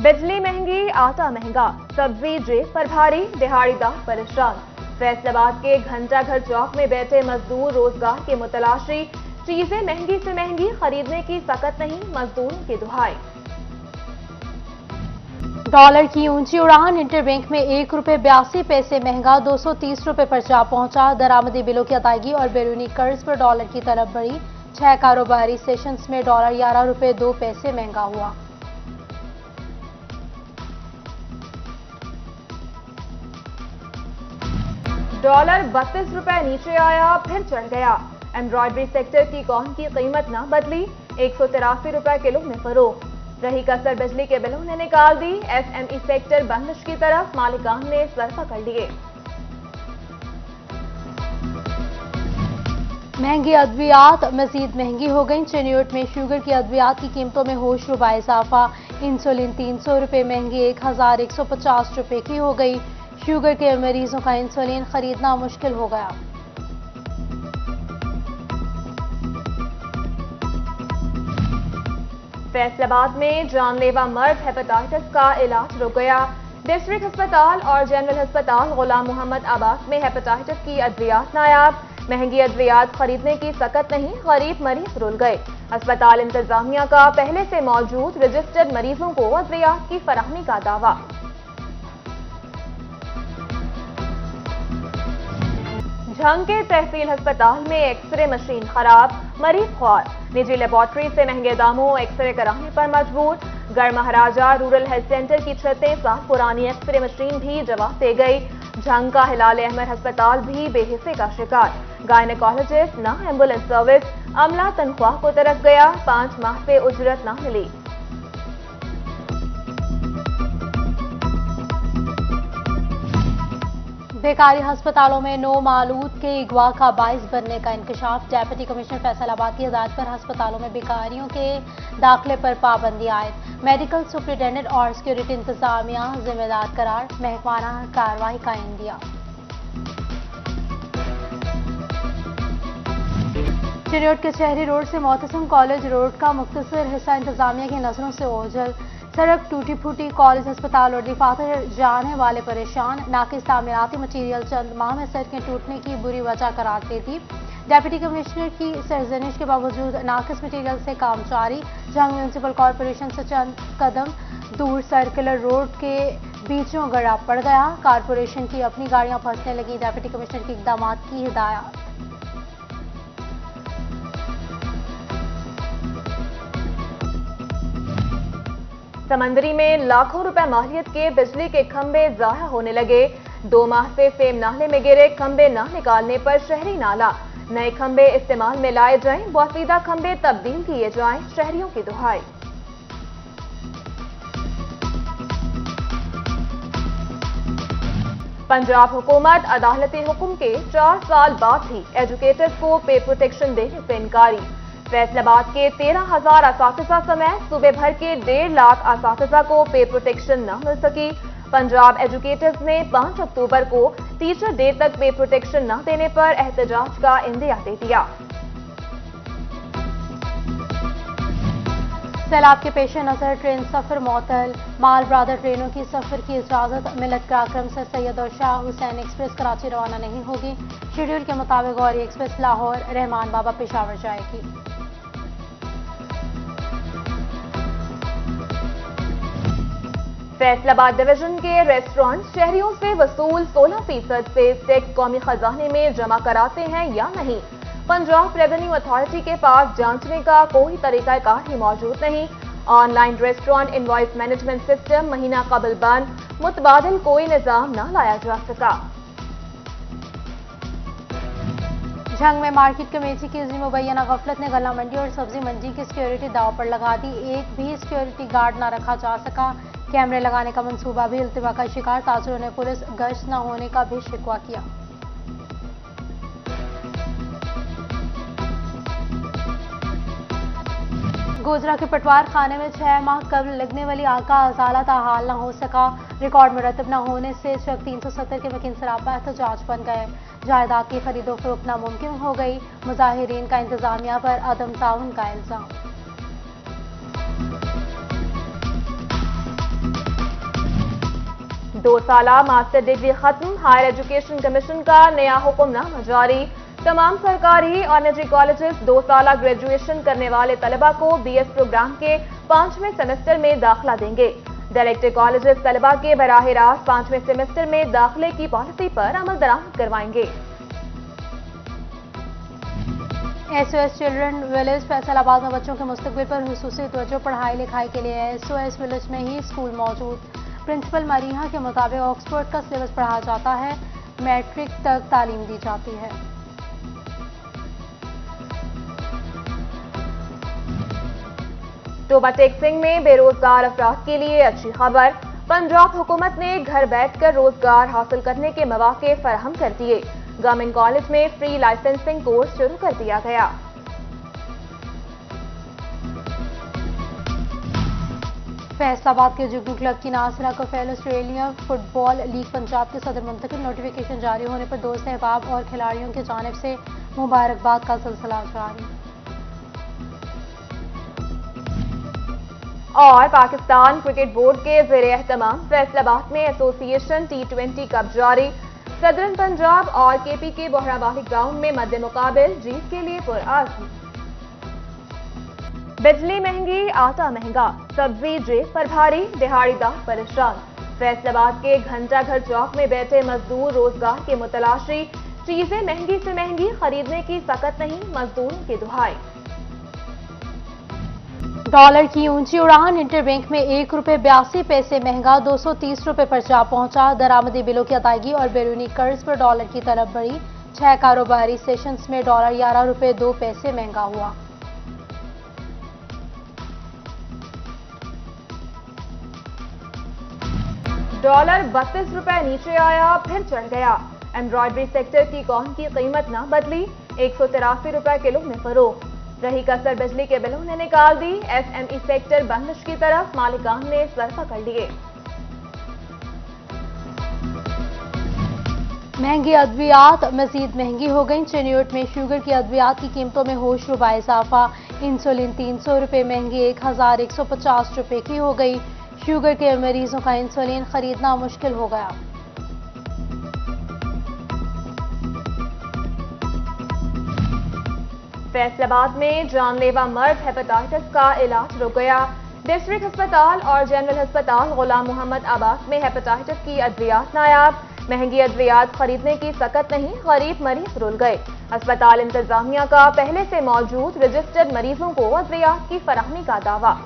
बिजली महंगी, आटा महंगा, सब्जी जेब पर भारी, दिहाड़ीदार परेशान। फैसलाबाद के घंटा घर चौक में बैठे मजदूर रोजगार के मुतलाशी। चीजें महंगी से महंगी, खरीदने की सकत नहीं, मजदूरों की दुहाई। डॉलर की ऊंची उड़ान, इंटरबैंक में ₹1.82 महंगा, 230 रुपए पर जा पहुंचा। दरामदी बिलों की अदायगी और बैरूनी कर्ज पर डॉलर की तलब बढ़ी। 6 कारोबारी सेशंस में डॉलर ₹11.02 महंगा हुआ। डॉलर 32 रुपए नीचे आया, फिर चढ़ गया। एम्ब्रॉयडरी सेक्टर की कौन की कीमत न बदली, 183 रुपए किलो में फरोख्त। रही कसर बिजली के बिलों ने निकाल दी। एसएमई सेक्टर बंदिश की तरफ, मालिकान ने सर पकड़ लिए। महंगी अद्वियात मजीद महंगी हो गई। चिन्यूट में शुगर की अद्वियात की कीमतों में होशरुबा इजाफा। इंसुलिन 300 रुपए महंगी 1150 रुपए की हो गई। शुगर के मरीजों का इंसुलिन खरीदना मुश्किल हो गया। फैसलाबाद में जानलेवा मर्द हेपेटाइटिस का इलाज रुक गया। डिस्ट्रिक्ट अस्पताल और जनरल अस्पताल गुलाम मोहम्मद आबाद में हेपेटाइटिस की अद्वियात नायाब। महंगी अद्वियात खरीदने की सकत नहीं, गरीब मरीज रुल गए। अस्पताल इंतजामिया का पहले से मौजूद रजिस्टर्ड मरीजों को अद्वियात की फराहमी का दावा। झंग के तहसील अस्पताल में एक्सरे मशीन खराब, मरीज ख्वार। निजी लेबोरेटरी से महंगे दामों एक्सरे कराने पर मजबूर। गढ़ महाराजा रूरल हेल्थ सेंटर की 36 साल पुरानी एक्सरे मशीन भी जवाब दे गई। झंग का हिलाल अहमद अस्पताल भी बेहिस्से का शिकार। गायनेकोलॉजिस्ट न एम्बुलेंस सर्विस, अमला तनख्वाह को तरस गया। 5 माह से उजरत न मिली। बेकारी अस्पतालों में नो मालूद के अगवा का बाइस बनने का इंकशाफ। डेप्यूटी कमिश्नर फैसलाबाद की हिदायत पर अस्पतालों में बेकारियों के दाखिले पर पाबंदी आयद। मेडिकल सुप्रिंटेंडेंट और सिक्योरिटी इंतजामिया जिम्मेदार करार, महकमाना कार्रवाई का इंदिया। चिन्यूट के शहरी रोड से मोहतसिम कॉलेज रोड का मुख्तसर हिस्सा इंतजामिया की नजरों से ओझल। सड़क टूटी फूटी, कॉलेज अस्पताल और दफातर जाने वाले परेशान। नाकिस तामीराती मटीरियल चंद माह में सड़कें टूटने की बुरी वजह करार देती। डेप्यूटी कमिश्नर की सरजनिश के बावजूद नाकिस मटीरियल से काम जारी। झंग म्यूनसिपल कॉरपोरेशन से चंद कदम दूर सर्कुलर रोड के बीचों गड़ा पड़ गया। कॉरपोरेशन की अपनी गाड़ियां फंसने लगी। डेप्यूटी कमिश्नर के इकदाम की हिदायत। समंदरी में लाखों रुपए मालियत के बिजली के खंभे जाया होने लगे। 2 माह से फेम नाले में गिरे खंभे न निकालने पर शहरी नाला। नए खंभे इस्तेमाल में लाए जाएं, बोसीदा खंभे तब्दील किए जाएं, शहरियों की दुहाई। पंजाब हुकूमत अदालती हुक्म के 4 साल बाद भी एजुकेटर्स को पे प्रोटेक्शन देने से इनकारी। फैसलाबाद के 13,000 असातिज़ा समेत सूबे भर के 1.5 लाख असातिज़ा को पे प्रोटेक्शन न मिल सकी। पंजाब एजुकेटर्स ने 5 अक्टूबर को टीचर डे तक पे प्रोटेक्शन न देने पर एहतजाज का इंदिया दे दिया। सैलाब के पेश नजर ट्रेन सफर मअतल। माल ब्रादर ट्रेनों की सफर की इजाजत। मिलत कराक्रम से सैयद और शाह हुसैन एक्सप्रेस कराची रवाना नहीं होगी। शेड्यूल के मुताबिक गौरी एक्सप्रेस लाहौर, रहमान बाबा पेशावर जाएगी। फैसलाबाद डिवीजन के रेस्टोरेंट शहरियों से वसूल 16% से टैक्स कौमी खजाने में जमा कराते हैं या नहीं। पंजाब रेवेन्यू अथॉरिटी के पास जांचने का कोई तरीकाकार ही मौजूद नहीं। Online restaurant invoice management system महीना कबल बंद, मुतबादिल कोई निजाम न लाया जा सका। झंग में मार्केट कमेटी की इज़्नी मुबैना गफलत ने गला मंडी और सब्जी मंडी की सिक्योरिटी दाव पर लगा दी। एक भी सिक्योरिटी गार्ड न रखा जा सका। कैमरे लगाने का मंसूबा भी इल्तिवा का शिकार। ताजरों ने पुलिस गश्त न होने का भी शिकवा किया। गोजरा के पटवार खाने में 6 माह कबल लगने वाली आग का अजाला ताहाल न हो सका। रिकॉर्ड मुरतब न होने से शक 370 के वकील सरापा एहतजाज बन गए। जायदाद की खरीदो फरोख्त नामुमकिन हो गई। मुजाहिरीन का इंतजामिया पर अदम ताउन का इल्जाम। 2 साला मास्टर डिग्री खत्म, हायर एजुकेशन कमीशन का नया हुक्मनामा जारी। तमाम सरकारी और निजी कॉलेजेस 2 साला ग्रेजुएशन करने वाले तलबा को BS प्रोग्राम के 5वें सेमेस्टर में दाखिला देंगे। डायरेक्टर कॉलेजेस तलबा के बराह रास्त 5वें सेमेस्टर में दाखिले की पॉलिसी पर अमल दरामद करवाएंगे। SOS चिल्ड्रन विलेज फैसलाबाद में बच्चों के मुस्तकबिल पर हुसूसी तवज्जो, पढ़ाई लिखाई के लिए SOS विलेज में ही स्कूल मौजूद। प्रिंसिपल मरीहा के मुताबिक ऑक्सफोर्ड का सिलेबस पढ़ाया जाता है, मैट्रिक तक तालीम दी जाती है। टोबा टेक्सिंग में बेरोजगार अफराद के लिए अच्छी खबर। पंजाब हुकूमत ने घर बैठकर रोजगार हासिल करने के मौके फराहम कर दिए। गवर्नमेंट कॉलेज में फ्री लाइसेंसिंग कोर्स शुरू कर दिया गया। फैसलाबाद के जुगनू क्लब की नासिरा को fail Australia football league Punjab के सदर मुंतखब, नोटिफिकेशन जारी होने पर दोस्त अहबाब और खिलाड़ियों की जानिब से मुबारकबाद का सिलसिला जारी। और पाकिस्तान क्रिकेट बोर्ड के ज़ेरे एहतमाम फैसलाबाद में एसोसिएशन T20 कप जारी। सदरन पंजाब और KP के बोहराबाही ग्राउंड में मद्दे मुकाबिल जीत के लिए पुरआज़्म। बिजली महंगी, आटा महंगा, सब्जी जेब पर भारी, दिहाड़ीदार परेशान। फैसलाबाद के घंटा घर चौक में बैठे मजदूर रोजगार के मुतलाशी। चीजें महंगी से महंगी, खरीदने की सकत नहीं, मजदूरों की दुहाई। डॉलर की ऊंची उड़ान, इंटरबैंक में ₹1.82 महंगा 230 रुपए पर जा पहुंचा। दरामदी बिलों की अदायगी और बैरूनी कर्ज पर डॉलर की तलब बढ़ी। 6 कारोबारी सेशंस में डॉलर ₹11.02 महंगा हुआ। डॉलर 32 रुपए नीचे आया, फिर चढ़ गया। एम्ब्रॉयडरी सेक्टर की कौन की कीमत न बदली, 183 रुपए किलो में फरोख्त। रही कसर बिजली के बिलों ने निकाल दी। SME सेक्टर बंदिश की तरफ, मालिकान ने सर पकड़ लिए। महंगी अद्वियात मजीद महंगी हो गई। चेन्नईट में शुगर की अद्वियात की कीमतों में होशरुबा इजाफा। इंसुलिन 300 रुपए महंगी 1150 रुपए की हो गई। शुगर के मरीजों का इंसुलिन खरीदना मुश्किल हो गया। फैसलाबाद में जानलेवा मर्द हेपेटाइटिस का इलाज रुक गया। डिस्ट्रिक्ट अस्पताल और जनरल अस्पताल गुलाम मोहम्मद आबाद में हेपेटाइटिस की अद्वियात नायाब। महंगी अद्वियात खरीदने की सकत नहीं, गरीब मरीज रुल गए। अस्पताल इंतजामिया का पहले से मौजूद रजिस्टर्ड मरीजों को अद्वियात की फराहमी का दावा।